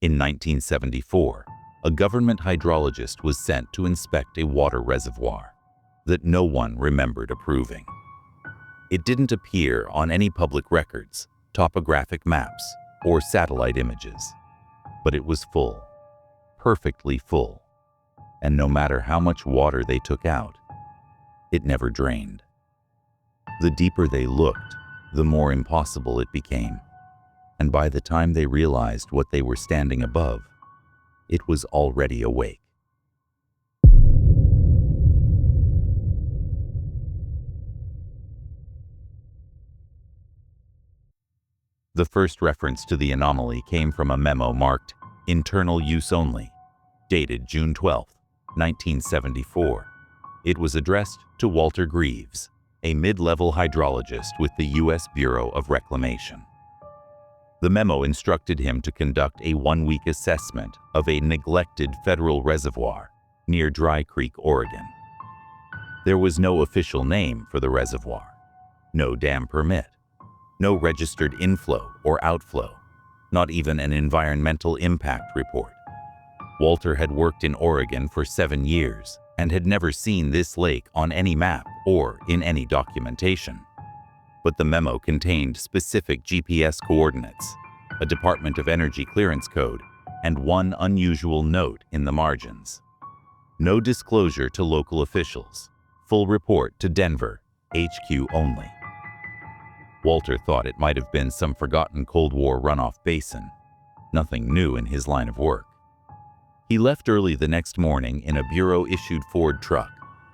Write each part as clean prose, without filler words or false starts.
In 1974, a government hydrologist was sent to inspect a water reservoir that no one remembered approving. It didn't appear on any public records, topographic maps, or satellite images. But it was full, perfectly full, and no matter how much water they took out, it never drained. The deeper they looked, the more impossible it became, and by the time they realized what they were standing above, it was already awake. The first reference to the anomaly came from a memo marked "Internal Use Only," dated June 12, 1974. It was addressed to Walter Greaves, a mid-level hydrologist with the U.S. Bureau of Reclamation. The memo instructed him to conduct a one-week assessment of a neglected federal reservoir near Dry Creek, Oregon. There was no official name for the reservoir, no dam permit, no registered inflow or outflow, not even an environmental impact report. Walter had worked in Oregon for 7 years and had never seen this lake on any map or in any documentation. But the memo contained specific GPS coordinates, a Department of Energy clearance code, and one unusual note in the margins. No disclosure to local officials. Full report to Denver, HQ only. Walter thought it might have been some forgotten Cold War runoff basin. Nothing new in his line of work. He left early the next morning in a Bureau-issued Ford truck,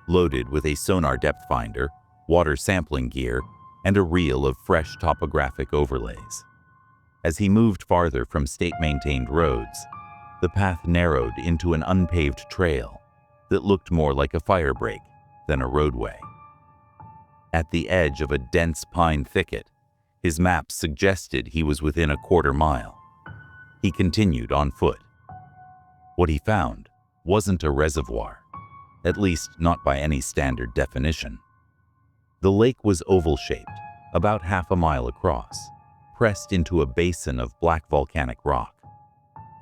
loaded with a sonar depth finder, water sampling gear, and a reel of fresh topographic overlays. As he moved farther from state-maintained roads, the path narrowed into an unpaved trail that looked more like a fire break than a roadway. At the edge of a dense pine thicket, his map suggested he was within a quarter mile. He continued on foot. What he found wasn't a reservoir, at least not by any standard definition. The lake was oval-shaped, about half a mile across, pressed into a basin of black volcanic rock.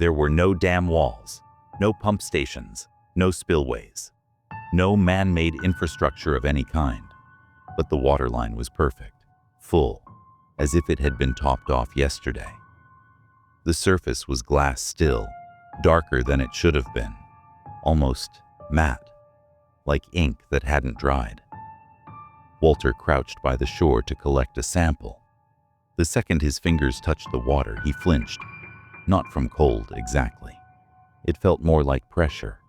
There were no dam walls, no pump stations, no spillways, no man-made infrastructure of any kind. But the waterline was perfect, full, as if it had been topped off yesterday. The surface was glass still, darker than it should have been, almost matte, like ink that hadn't dried. Walter crouched by the shore to collect a sample. The second his fingers touched the water, he flinched, not from cold exactly. It felt more like pressure,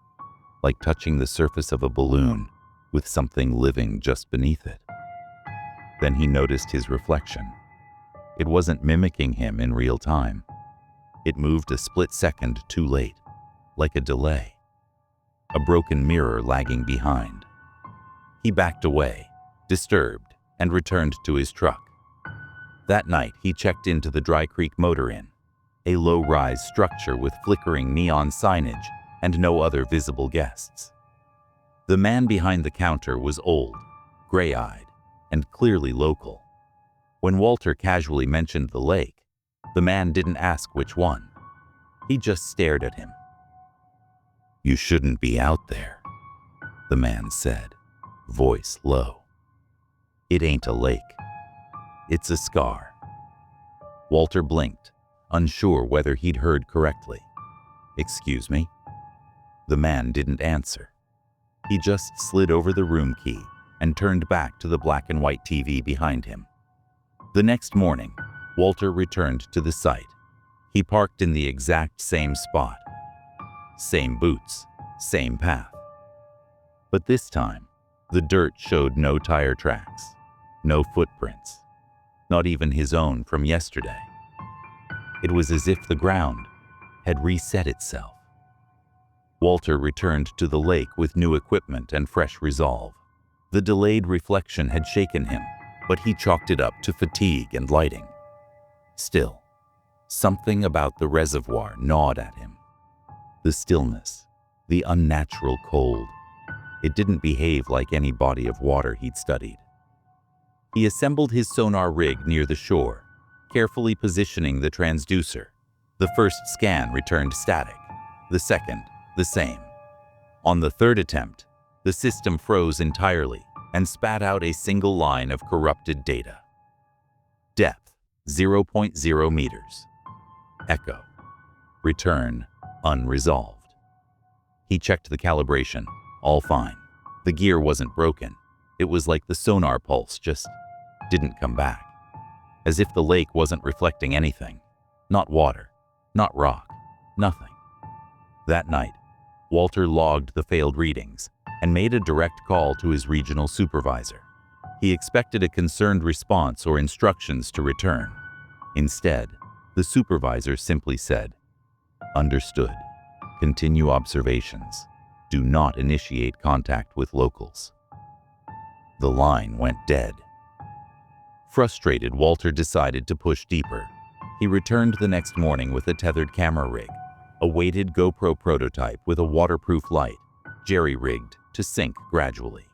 like touching the surface of a balloon with something living just beneath it. Then he noticed his reflection. It wasn't mimicking him in real time. It moved a split second too late, like a delay. A broken mirror lagging behind. He backed away, disturbed, and returned to his truck. That night, he checked into the Dry Creek Motor Inn, a low-rise structure with flickering neon signage and no other visible guests. The man behind the counter was old, gray-eyed, and clearly local. When Walter casually mentioned the lake, the man didn't ask which one. He just stared at him. "You shouldn't be out there," the man said, voice low. "It ain't a lake. It's a scar." Walter blinked, unsure whether he'd heard correctly. "Excuse me?" The man didn't answer. He just slid over the room key and turned back to the black and white TV behind him. The next morning, Walter returned to the site. He parked in the exact same spot. Same boots, same path. But this time, the dirt showed no tire tracks, no footprints, not even his own from yesterday. It was as if the ground had reset itself. Walter returned to the lake with new equipment and fresh resolve. The delayed reflection had shaken him, but he chalked it up to fatigue and lighting. Still, something about the reservoir gnawed at him. The stillness, the unnatural cold. It didn't behave like any body of water he'd studied. He assembled his sonar rig near the shore, carefully positioning the transducer, The first scan returned static, the second, the same. On the third attempt, the system froze entirely and spat out a single line of corrupted data. Depth, 0.0 meters. Echo. Return, unresolved. He checked the calibration, all fine. The gear wasn't broken. It was like the sonar pulse just didn't come back. As if the lake wasn't reflecting anything. Not water, not rock, nothing. That night, Walter logged the failed readings and made a direct call to his regional supervisor. He expected a concerned response or instructions to return. Instead, the supervisor simply said, "Understood. Continue observations. Do not initiate contact with locals." The line went dead. Frustrated, Walter decided to push deeper. He returned the next morning with a tethered camera rig, a weighted GoPro prototype with a waterproof light, jerry-rigged to sink gradually.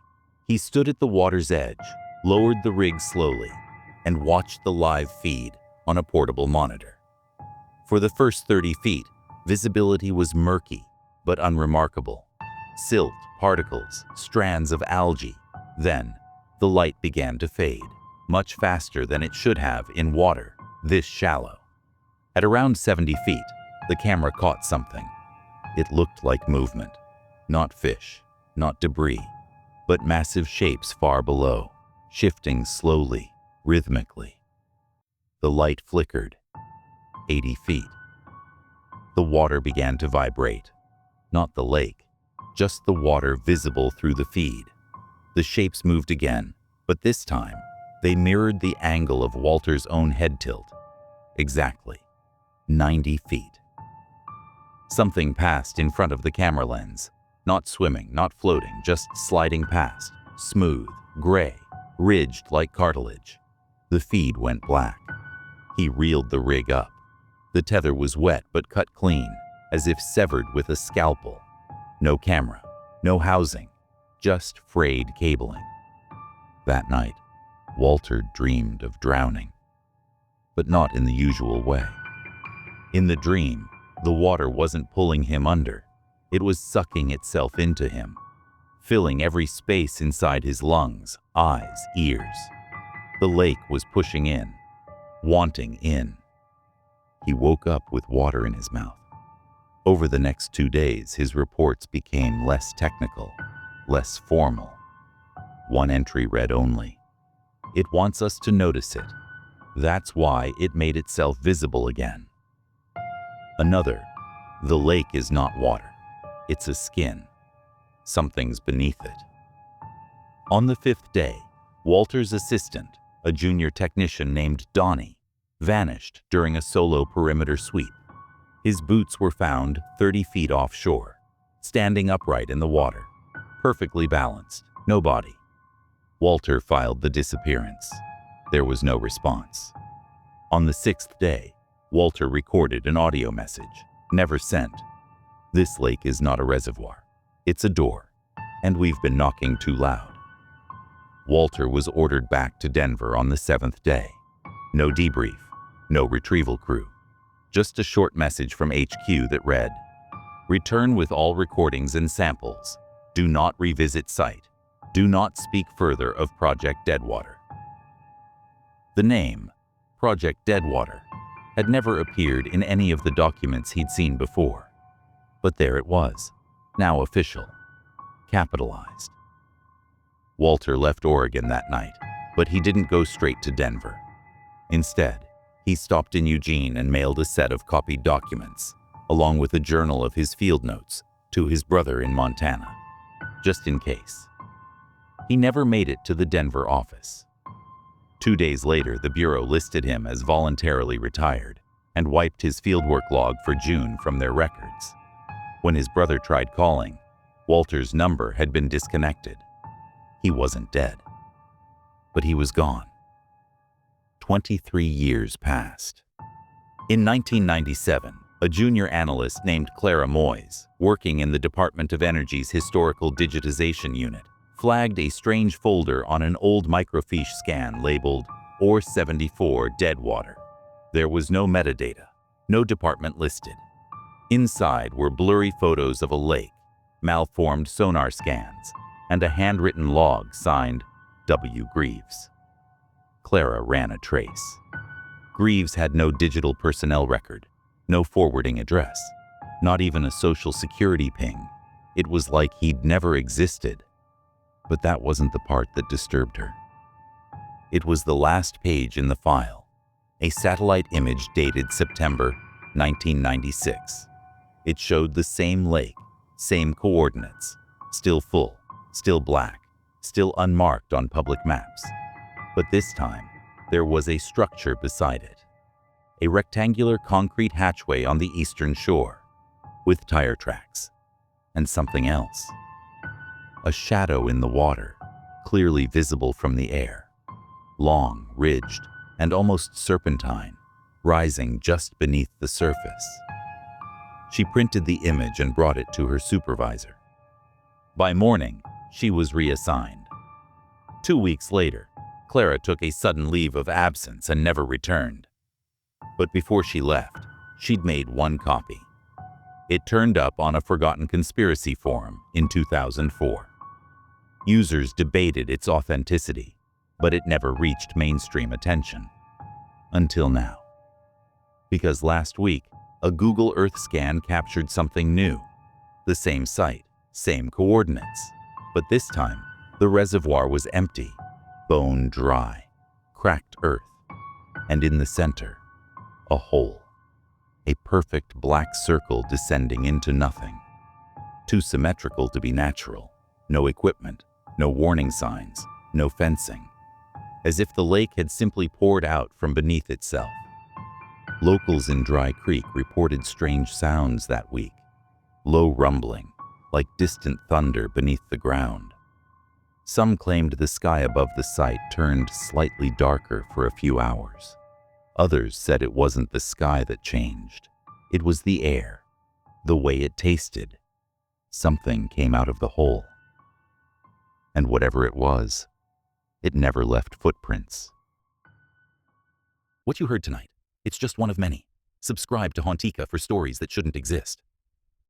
He stood at the water's edge, lowered the rig slowly, and watched the live feed on a portable monitor. For the first 30 feet, visibility was murky but unremarkable. Silt, particles, strands of algae. Then, the light began to fade, much faster than it should have in water this shallow. At around 70 feet, the camera caught something. It looked like movement. Not fish, not debris, but massive shapes far below, shifting slowly, rhythmically. The light flickered. 80 feet. The water began to vibrate. Not the lake, just the water visible through the feed. The shapes moved again, but this time, they mirrored the angle of Walter's own head tilt. Exactly 90 feet. Something passed in front of the camera lens. Not swimming, not floating, just sliding past. Smooth, gray, ridged like cartilage. The feed went black. He reeled the rig up. The tether was wet but cut clean, as if severed with a scalpel. No camera, no housing, just frayed cabling. That night, Walter dreamed of drowning. But not in the usual way. In the dream, the water wasn't pulling him under. It was sucking itself into him, filling every space inside his lungs, eyes, ears. The lake was pushing in, wanting in. He woke up with water in his mouth. Over the next 2 days, his reports became less technical, less formal. One entry read only, "It wants us to notice it. That's why it made itself visible again." Another, "The lake is not water. It's a skin. Something's beneath it." On the 5th day, Walter's assistant, a junior technician named Donnie, vanished during a solo perimeter sweep. His boots were found 30 feet offshore, standing upright in the water, perfectly balanced, no body. Walter filed the disappearance. There was no response. On the 6th day, Walter recorded an audio message, never sent. "This lake is not a reservoir. It's a door, and we've been knocking too loud." Walter was ordered back to Denver on the 7th day. No debrief, no retrieval crew. Just a short message from HQ that read, "Return with all recordings and samples. Do not revisit site. Do not speak further of Project DEADWATER." The name, Project DEADWATER, had never appeared in any of the documents he'd seen before. But there it was, now official, capitalized. Walter left Oregon that night, but he didn't go straight to Denver. Instead, he stopped in Eugene and mailed a set of copied documents, along with a journal of his field notes, to his brother in Montana, just in case. He never made it to the Denver office. 2 days later, the Bureau listed him as voluntarily retired and wiped his fieldwork log for June from their records. When his brother tried calling, Walter's number had been disconnected. He wasn't dead, but he was gone. 23 years passed. In 1997, a junior analyst named Clara Moyes, working in the Department of Energy's Historical Digitization Unit, flagged a strange folder on an old microfiche scan labeled Ore 74 Deadwater. There was no metadata, No department listed. Inside were blurry photos of a lake, malformed sonar scans, and a handwritten log signed W. Greaves. Clara ran a trace. Greaves had no digital personnel record, no forwarding address, not even a social security ping. It was like he'd never existed. But that wasn't the part that disturbed her. It was the last page in the file, a satellite image dated September 1996. It showed the same lake, same coordinates, still full, still black, still unmarked on public maps. But this time, there was a structure beside it. A rectangular concrete hatchway on the eastern shore, with tire tracks, and something else. A shadow in the water, clearly visible from the air. Long, ridged, and almost serpentine, rising just beneath the surface. She printed the image and brought it to her supervisor. By morning, she was reassigned. 2 weeks later, Clara took a sudden leave of absence and never returned. But before she left, she'd made one copy. It turned up on a forgotten conspiracy forum in 2004. Users debated its authenticity, but it never reached mainstream attention. Until now. Because last week, a Google Earth scan captured something new. The same site, same coordinates. But this time, the reservoir was empty, bone dry, cracked earth. And in the center, a hole. A perfect black circle descending into nothing. Too symmetrical to be natural. No equipment, no warning signs, no fencing. As if the lake had simply poured out from beneath itself. Locals in Dry Creek reported strange sounds that week. Low rumbling, like distant thunder beneath the ground. Some claimed the sky above the site turned slightly darker for a few hours. Others said it wasn't the sky that changed. It was the air, the way it tasted. Something came out of the hole. And whatever it was, it never left footprints. What you heard tonight, it's just one of many. Subscribe to Hauntica for stories that shouldn't exist.